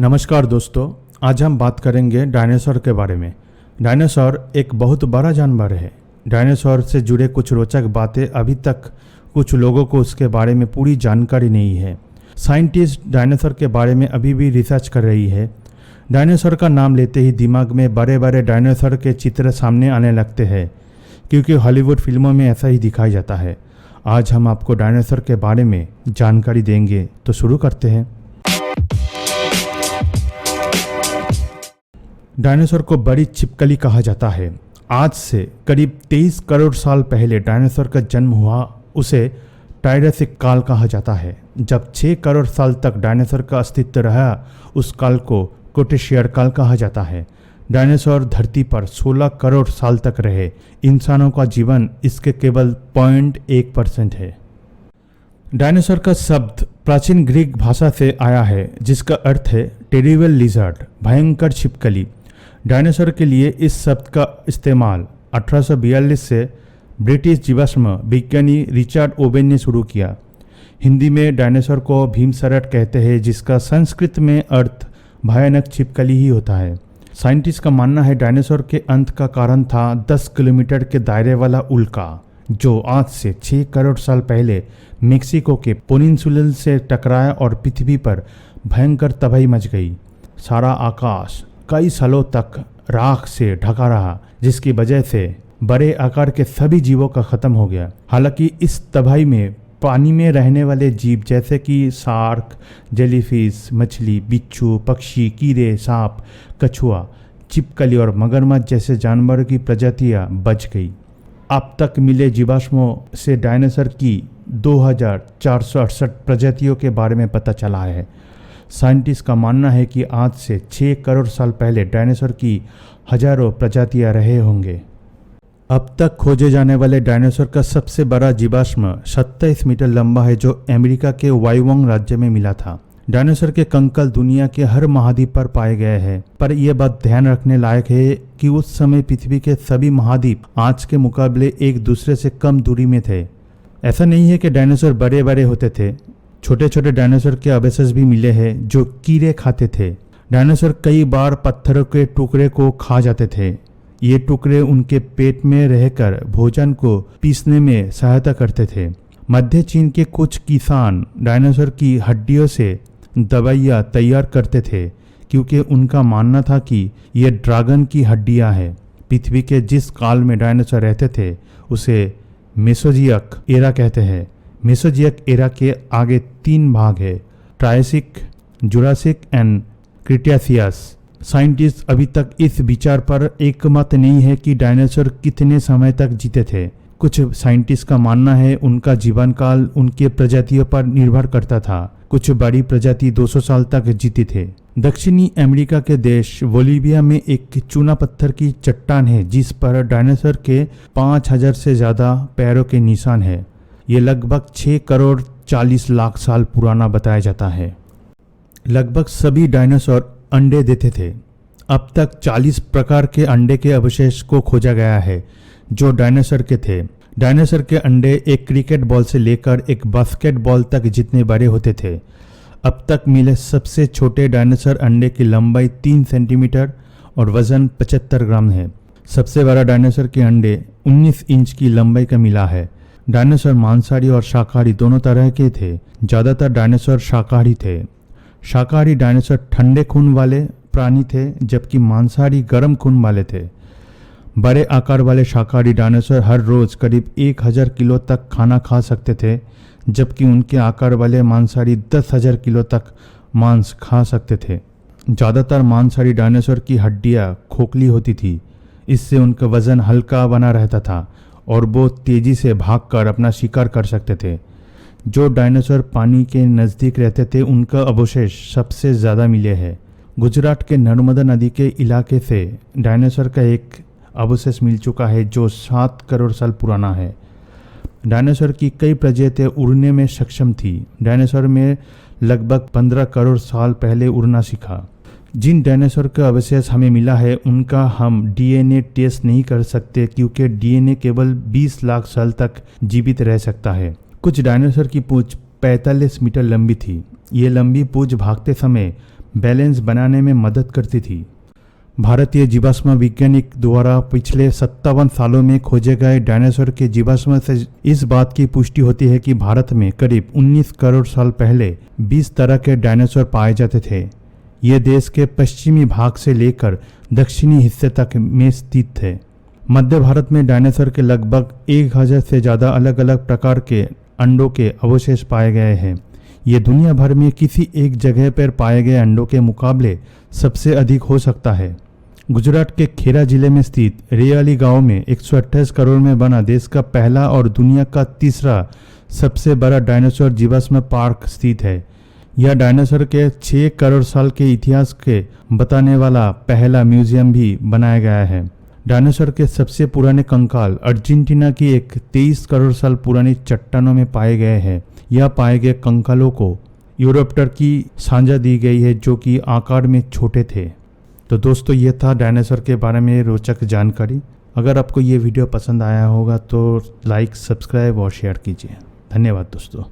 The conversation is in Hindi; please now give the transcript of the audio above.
नमस्कार दोस्तों, आज हम बात करेंगे डायनासोर के बारे में। डायनासोर एक बहुत बड़ा जानवर है। डायनासोर से जुड़े कुछ रोचक बातें अभी तक कुछ लोगों को उसके बारे में पूरी जानकारी नहीं है। साइंटिस्ट डायनासोर के बारे में अभी भी रिसर्च कर रही है। डायनासोर का नाम लेते ही दिमाग में बड़े बड़े डायनासोर के चित्र सामने आने लगते हैं, क्योंकि हॉलीवुड फिल्मों में ऐसा ही दिखाया जाता है। आज हम आपको डायनासोर के बारे में जानकारी देंगे, तो शुरू करते हैं। डायनासोर को बड़ी छिपकली कहा जाता है। आज से करीब 23 करोड़ साल पहले डायनासोर का जन्म हुआ। उसे ट्रायरेसिक काल कहा जाता है। जब 6 करोड़ साल तक डायनासोर का अस्तित्व रहा, उस काल को क्रेटेशियस काल कहा जाता है। डायनासोर धरती पर 16 करोड़ साल तक रहे। इंसानों का जीवन इसके केवल 0.1% है। डायनासोर का शब्द प्राचीन ग्रीक भाषा से आया है, जिसका अर्थ है टेरिबल लिजर्ड, भयंकर छिपकली। डायनासोर के लिए इस शब्द का इस्तेमाल 1842 से ब्रिटिश जीवाश्म विज्ञानी रिचर्ड ओवेन ने शुरू किया। हिंदी में डायनासोर को भीमसरट कहते हैं, जिसका संस्कृत में अर्थ भयानक छिपकली ही होता है। साइंटिस्ट का मानना है डायनासोर के अंत का कारण था 10 किलोमीटर के दायरे वाला उल्का, जो आज से 6 करोड़ साल पहले मेक्सिको के पेनिनसुला से टकराया और पृथ्वी पर भयंकर तबाही मच गई। सारा आकाश कई सालों तक राख से ढका रहा, जिसकी वजह से बड़े आकार के सभी जीवों का खत्म हो गया। हालांकि इस तबाही में पानी में रहने वाले जीव जैसे कि शार्क, जेलीफिश, मछली, बिच्छू, पक्षी, कीड़े, सांप, कछुआ, छिपकली और मगरमच्छ जैसे जानवरों की प्रजातियां बच गई। अब तक मिले जीवाश्मों से डायनासोर की 2468 प्रजातियों के बारे में पता चला है। साइंटिस्ट का मानना है कि आज से 6 करोड़ साल पहले डायनासोर की हजारों प्रजातियां रहे होंगे। अब तक खोजे जाने वाले डायनासोर का सबसे बड़ा जीवाश्म 27 मीटर लंबा है, जो अमेरिका के वायोमिंग राज्य में मिला था। डायनासोर के कंकाल दुनिया के हर महाद्वीप पर पाए गए हैं, पर यह बात ध्यान रखने लायक है कि उस समय पृथ्वी के सभी महाद्वीप आज के मुकाबले एक दूसरे से कम दूरी में थे। ऐसा नहीं है कि डायनासोर बड़े बड़े होते थे। छोटे छोटे डायनासोर के अवशेष भी मिले हैं, जो कीड़े खाते थे। डायनासोर कई बार पत्थरों के टुकड़े को खा जाते थे। ये टुकड़े उनके पेट में रहकर भोजन को पीसने में सहायता करते थे। मध्य चीन के कुछ किसान डायनासोर की हड्डियों से दवाइयाँ तैयार करते थे, क्योंकि उनका मानना था कि ये ड्रैगन की हड्डियाँ हैं। पृथ्वी के जिस काल में डायनासोर रहते थे, उसे मेसोजियक एरा कहते हैं। मेसोजियक एरा के आगे 3 भाग है: Triassic, Jurassic and Cretaceous. Scientist अभी तक इस विचार पर एकमत नहीं है कि डायनासोर कितने समय तक जीते थे। कुछ साइंटिस्ट का मानना है उनका जीवन काल उनके प्रजातियों पर निर्भर करता था। कुछ बड़ी प्रजाति 200 साल तक जीती थे। दक्षिणी अमेरिका के देश बोलिविया में एक चूना पत्थर की चट्टान है, जिस पर डायनासोर के 5000 से ज़्यादा पैरों के निशान है। ये लगभग 6 करोड़ 40 लाख साल पुराना बताया जाता है। लगभग सभी डायनासोर अंडे देते थे। अब तक 40 प्रकार के अंडे के अवशेष को खोजा गया है, जो डायनासोर के थे। डायनासोर के अंडे एक क्रिकेट बॉल से लेकर एक बास्केटबॉल तक जितने बड़े होते थे। अब तक मिले सबसे छोटे डायनासोर अंडे की लंबाई 3 सेंटीमीटर और वजन 75 ग्राम है। सबसे बड़ा डायनासोर के अंडे 19 इंच की लंबाई का मिला है। डायनासोर मांसाहारी और शाकाहारी दोनों तरह के थे। ज़्यादातर डायनासोर शाकाहारी थे। शाकाहारी डायनासोर ठंडे खून वाले प्राणी थे, जबकि मांसाहारी गर्म खून वाले थे। बड़े आकार वाले शाकाहारी डायनासोर हर रोज करीब 1000 किलो तक खाना खा सकते थे, जबकि उनके आकार वाले मांसाहारी 10,000 किलो तक मांस खा सकते थे। ज़्यादातर मांसाहारी डायनासोर की हड्डियाँ खोखली होती थी। इससे उनका वजन हल्का बना रहता था और वो तेजी से भागकर अपना शिकार कर सकते थे। जो डायनासोर पानी के नज़दीक रहते थे, उनका अवशेष सबसे ज़्यादा मिले हैं। गुजरात के नर्मदा नदी के इलाके से डायनासोर का एक अवशेष मिल चुका है, जो 7 करोड़ साल पुराना है। डायनासोर की कई प्रजातियां उड़ने में सक्षम थी। डायनासोर में लगभग 15 करोड़ साल पहले उड़ना सीखा। जिन डायनासोर का अवशेष हमें मिला है, उनका हम डीएनए टेस्ट नहीं कर सकते, क्योंकि डीएनए केवल 20 लाख साल तक जीवित रह सकता है। कुछ डायनासोर की पूंछ 45 मीटर लंबी थी। ये लंबी पूंछ भागते समय बैलेंस बनाने में मदद करती थी। भारतीय जीवाश्म वैज्ञानिक द्वारा पिछले 57 सालों में खोजे गए डायनासोर के जीवाश्म से इस बात की पुष्टि होती है कि भारत में करीब 19 करोड़ साल पहले 20 तरह के डायनासोर पाए जाते थे। ये देश के पश्चिमी भाग से लेकर दक्षिणी हिस्से तक में स्थित थे। मध्य भारत में डायनासोर के लगभग 1000 से ज़्यादा अलग अलग प्रकार के अंडों के अवशेष पाए गए हैं। ये दुनिया भर में किसी एक जगह पर पाए गए अंडों के मुकाबले सबसे अधिक हो सकता है। गुजरात के खेरा जिले में स्थित रेयाली गांव में 128 करोड़ में बना देश का पहला और दुनिया का तीसरा सबसे बड़ा डायनासोर जीवाश्म पार्क स्थित है। यह डायनासोर के 6 करोड़ साल के इतिहास के बताने वाला पहला म्यूजियम भी बनाया गया है। डायनासोर के सबसे पुराने कंकाल अर्जेंटीना की एक 23 करोड़ साल पुरानी चट्टानों में पाए गए हैं। यह पाए गए कंकालों को यूरोप्टर की साझा दी गई है, जो कि आकार में छोटे थे। तो दोस्तों, ये था डायनासोर के बारे में रोचक जानकारी। अगर आपको ये वीडियो पसंद आया होगा तो लाइक, सब्सक्राइब और शेयर कीजिए। धन्यवाद दोस्तों।